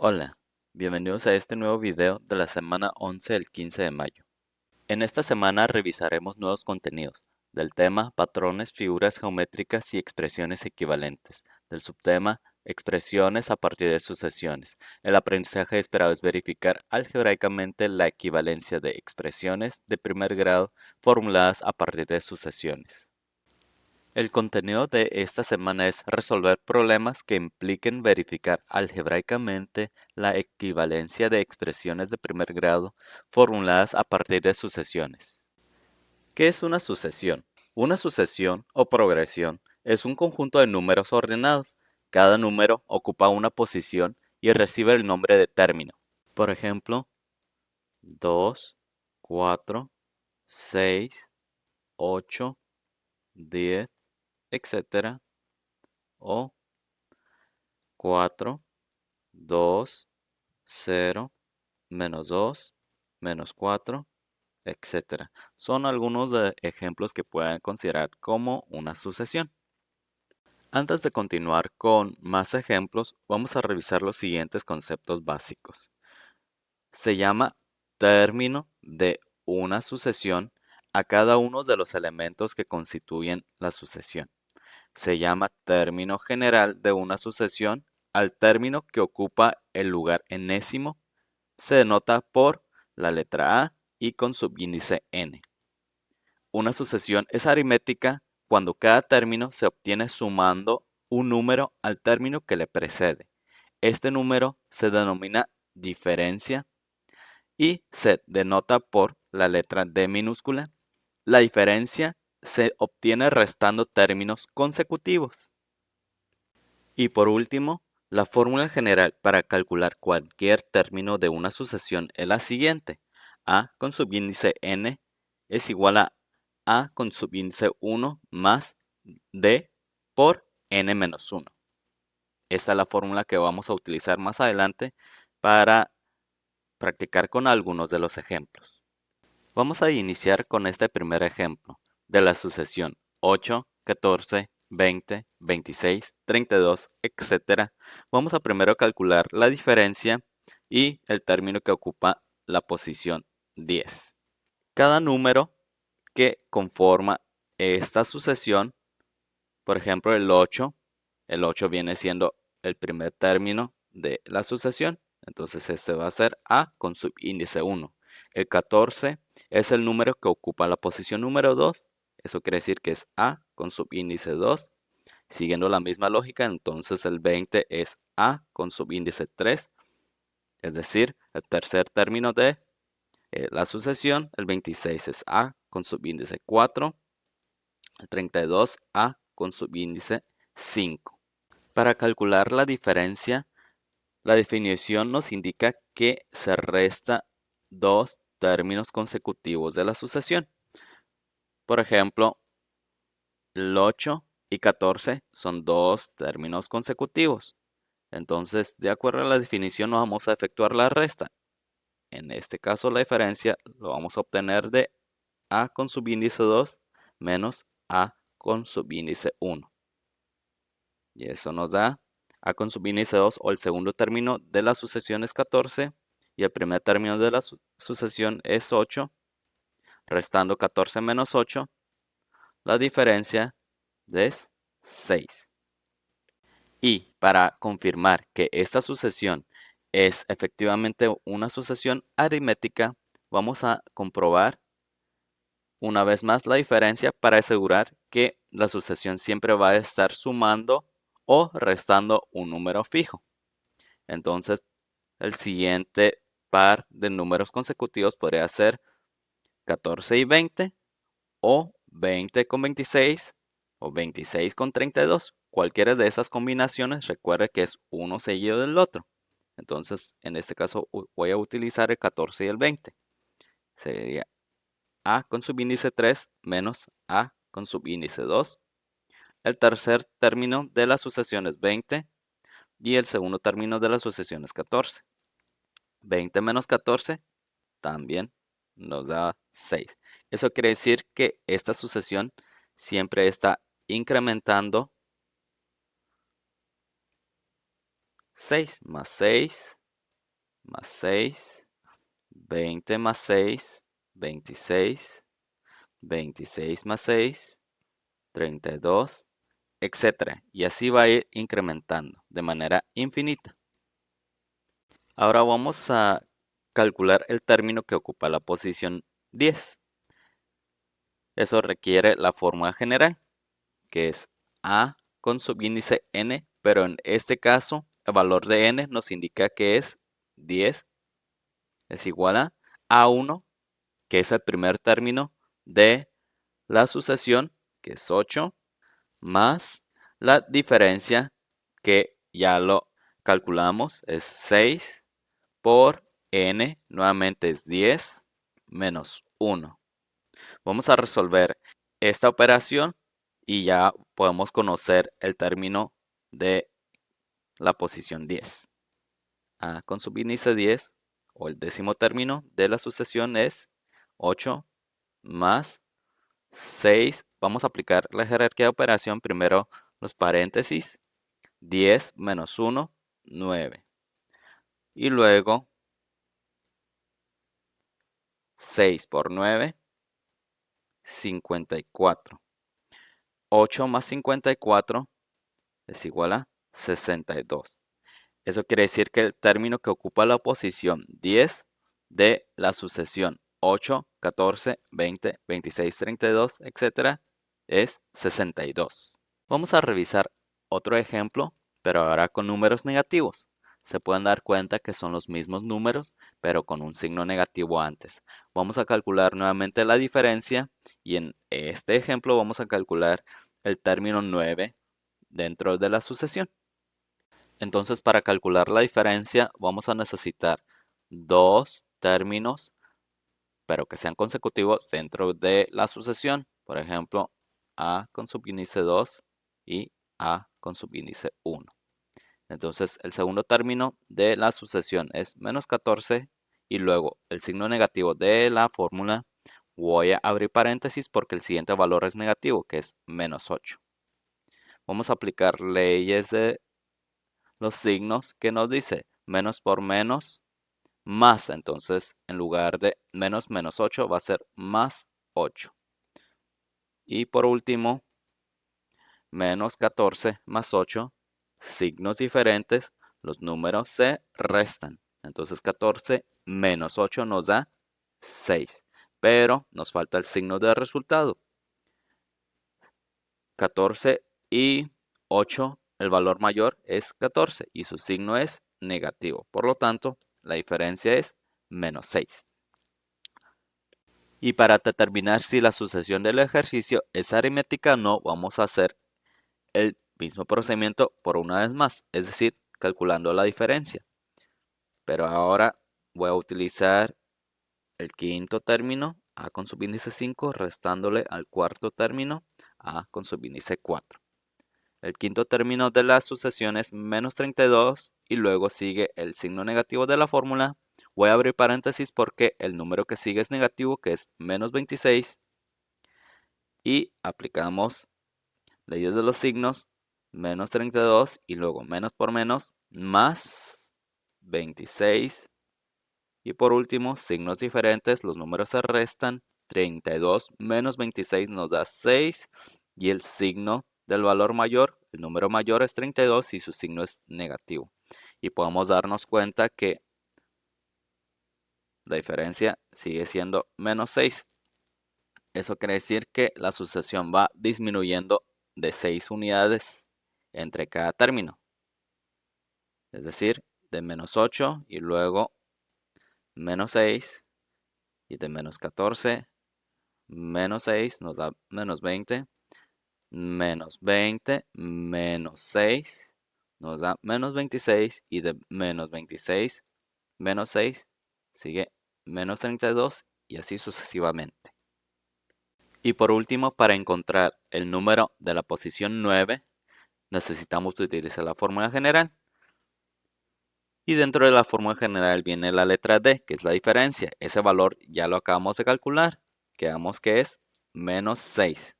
Hola, bienvenidos a este nuevo video de la semana 11 del 15 de mayo. En esta semana revisaremos nuevos contenidos del tema patrones, figuras geométricas y expresiones equivalentes, del subtema expresiones a partir de sucesiones. El aprendizaje esperado es verificar algebraicamente la equivalencia de expresiones de primer grado formuladas a partir de sucesiones. El contenido de esta semana es resolver problemas que impliquen verificar algebraicamente la equivalencia de expresiones de primer grado formuladas a partir de sucesiones. ¿Qué es una sucesión? Una sucesión o progresión es un conjunto de números ordenados. Cada número ocupa una posición y recibe el nombre de término. Por ejemplo, 2, 4, 6, 8, 10, etcétera, o 4, 2, 0, menos 2, menos 4, etcétera. Son algunos de ejemplos que pueden considerar como una sucesión. Antes de continuar con más ejemplos, vamos a revisar los siguientes conceptos básicos. Se llama término de una sucesión a cada uno de los elementos que constituyen la sucesión. Se llama término general de una sucesión al término que ocupa el lugar enésimo. Se denota por la letra A y con subíndice n. Una sucesión es aritmética cuando cada término se obtiene sumando un número al término que le precede. Este número se denomina diferencia y se denota por la letra D minúscula. La diferencia se obtiene restando términos consecutivos. Y por último, la fórmula general para calcular cualquier término de una sucesión es la siguiente. A con subíndice n es igual a A con subíndice 1 más D por n menos 1. Esta es la fórmula que vamos a utilizar más adelante para practicar con algunos de los ejemplos. Vamos a iniciar con este primer ejemplo de la sucesión 8, 14, 20, 26, 32, etc. Vamos a primero calcular la diferencia y el término que ocupa la posición 10. Cada número que conforma esta sucesión, por ejemplo el 8 viene siendo el primer término de la sucesión, entonces este va a ser A con subíndice 1. El 14 es el número que ocupa la posición número 2, eso quiere decir que es A con subíndice 2. Siguiendo la misma lógica, entonces el 20 es A con subíndice 3, es decir, el tercer término de la sucesión. El 26 es A con subíndice 4, el 32 A con subíndice 5. Para calcular la diferencia, la definición nos indica que se resta dos términos consecutivos de la sucesión. Por ejemplo, el 8 y 14 son dos términos consecutivos. Entonces, de acuerdo a la definición, no vamos a efectuar la resta. En este caso, la diferencia lo vamos a obtener de A con subíndice 2 menos A con subíndice 1. Y eso nos da A con subíndice 2, o el segundo término de la sucesión es 14 y el primer término de la sucesión es 8. Restando 14 menos 8, la diferencia es 6. Y para confirmar que esta sucesión es efectivamente una sucesión aritmética, vamos a comprobar una vez más la diferencia para asegurar que la sucesión siempre va a estar sumando o restando un número fijo. Entonces, el siguiente par de números consecutivos podría ser 14 y 20, o 20 con 26, o 26 con 32. Cualquiera de esas combinaciones, recuerde que es uno seguido del otro. Entonces, en este caso voy a utilizar el 14 y el 20. Sería A con subíndice 3 menos A con subíndice 2. El tercer término de la sucesión es 20 y el segundo término de la sucesión es 14. 20 menos 14 también nos da 6. Eso quiere decir que esta sucesión siempre está incrementando. 6 más 6 más 6, 20 más 6, 26, 26 más 6, 32, etcétera. Y así va a ir incrementando de manera infinita. Ahora vamos a calcular el término que ocupa la posición 10. Eso requiere la fórmula general, que es a con subíndice n, pero en este caso el valor de n nos indica que es 10, es igual a a1, que es el primer término de la sucesión, que es 8, más la diferencia, que ya lo calculamos, es 6 por n, nuevamente es 10, menos 1. Vamos a resolver esta operación y ya podemos conocer el término de la posición 10. A con subíndice 10, o el décimo término de la sucesión, es 8 más 6. Vamos a aplicar la jerarquía de operación, primero los paréntesis, 10 menos 1, 9. Y luego 6 por 9, 54. 8 más 54 es igual a 62. Eso quiere decir que el término que ocupa la posición 10 de la sucesión 8, 14, 20, 26, 32, etc. es 62. Vamos a revisar otro ejemplo, pero ahora con números negativos. Se pueden dar cuenta que son los mismos números, pero con un signo negativo antes. Vamos a calcular nuevamente la diferencia y en este ejemplo vamos a calcular el término 9 dentro de la sucesión. Entonces, para calcular la diferencia vamos a necesitar dos términos, pero que sean consecutivos dentro de la sucesión. Por ejemplo, a con subíndice 2 y a con subíndice 1. Entonces, el segundo término de la sucesión es menos 14 y luego el signo negativo de la fórmula. Voy a abrir paréntesis porque el siguiente valor es negativo, que es menos 8. Vamos a aplicar leyes de los signos que nos dice menos por menos, más. Entonces, en lugar de menos 8 va a ser más 8. Y por último, menos 14 más 8, signos diferentes, los números se restan. Entonces 14 menos 8 nos da 6, pero nos falta el signo de resultado. 14 y 8, el valor mayor es 14 y su signo es negativo. Por lo tanto, la diferencia es menos 6. Y para determinar si la sucesión del ejercicio es aritmética o no, vamos a hacer el mismo procedimiento por una vez más, es decir, calculando la diferencia. Pero ahora voy a utilizar el quinto término, a con subíndice 5, restándole al cuarto término, a con subíndice 4. El quinto término de la sucesión es menos 32 y luego sigue el signo negativo de la fórmula. Voy a abrir paréntesis porque el número que sigue es negativo, que es menos 26. Y aplicamos leyes de los signos, menos 32 y luego menos por menos, más 26. Y por último, signos diferentes, los números se restan. 32 menos 26 nos da 6 y el signo del valor mayor, el número mayor es 32 y su signo es negativo. Y podemos darnos cuenta que la diferencia sigue siendo menos 6. Eso quiere decir que la sucesión va disminuyendo de 6 unidades entre cada término. Es decir, de menos 8 y luego menos 6 y de menos 14, menos 6 nos da menos 20, menos 20, menos 6 nos da menos 26 y de menos 26, menos 6 sigue menos 32 y así sucesivamente. Y por último, para encontrar el número de la posición 9, necesitamos utilizar la fórmula general. Y dentro de la fórmula general viene la letra D, que es la diferencia. Ese valor ya lo acabamos de calcular. Quedamos que es menos 6.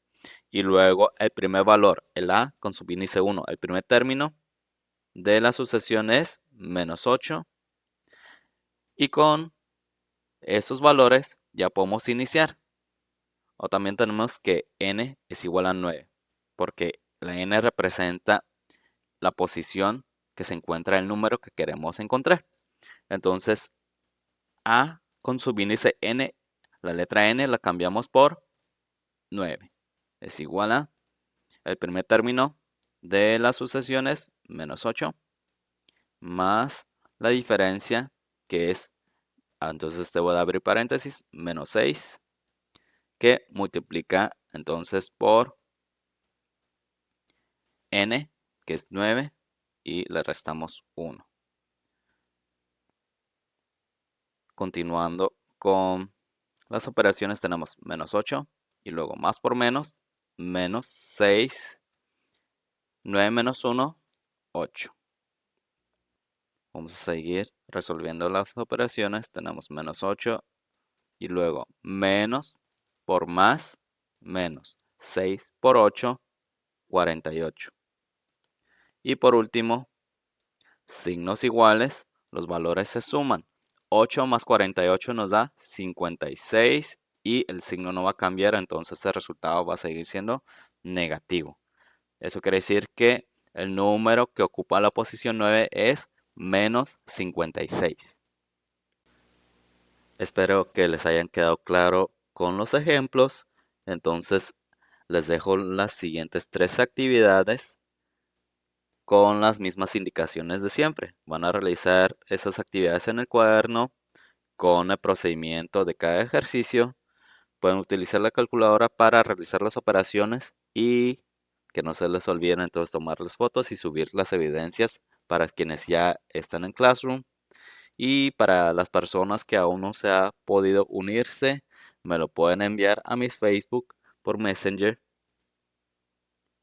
Y luego el primer valor, el A con subíndice 1, el primer término de la sucesión es menos 8. Y con esos valores ya podemos iniciar. O también tenemos que n es igual a 9, porque la n representa la posición que se encuentra el número que queremos encontrar. Entonces, a con subíndice n, la letra n la cambiamos por 9. Es igual a, el primer término de la sucesión es menos 8, más la diferencia que es, entonces te voy a abrir paréntesis, menos 6, que multiplica entonces por n, que es 9, y le restamos 1. Continuando con las operaciones, tenemos menos 8 y luego más por menos, menos 6, 9 menos 1, 8. Vamos a seguir resolviendo las operaciones. Tenemos menos 8 y luego menos por más, menos 6 por 8, 48. Y por último, signos iguales, los valores se suman. 8 más 48 nos da 56 y el signo no va a cambiar, entonces el resultado va a seguir siendo negativo. Eso quiere decir que el número que ocupa la posición 9 es menos 56. Espero que les hayan quedado claro con los ejemplos. Entonces les dejo las siguientes 3 actividades con las mismas indicaciones de siempre. Van a realizar esas actividades en el cuaderno con el procedimiento de cada ejercicio. Pueden utilizar la calculadora para realizar las operaciones y que no se les olviden entonces tomar las fotos y subir las evidencias para quienes ya están en Classroom. Y para las personas que aún no se ha podido unirse, me lo pueden enviar a mis Facebook por Messenger.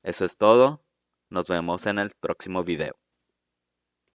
Eso es todo. Nos vemos en el próximo video.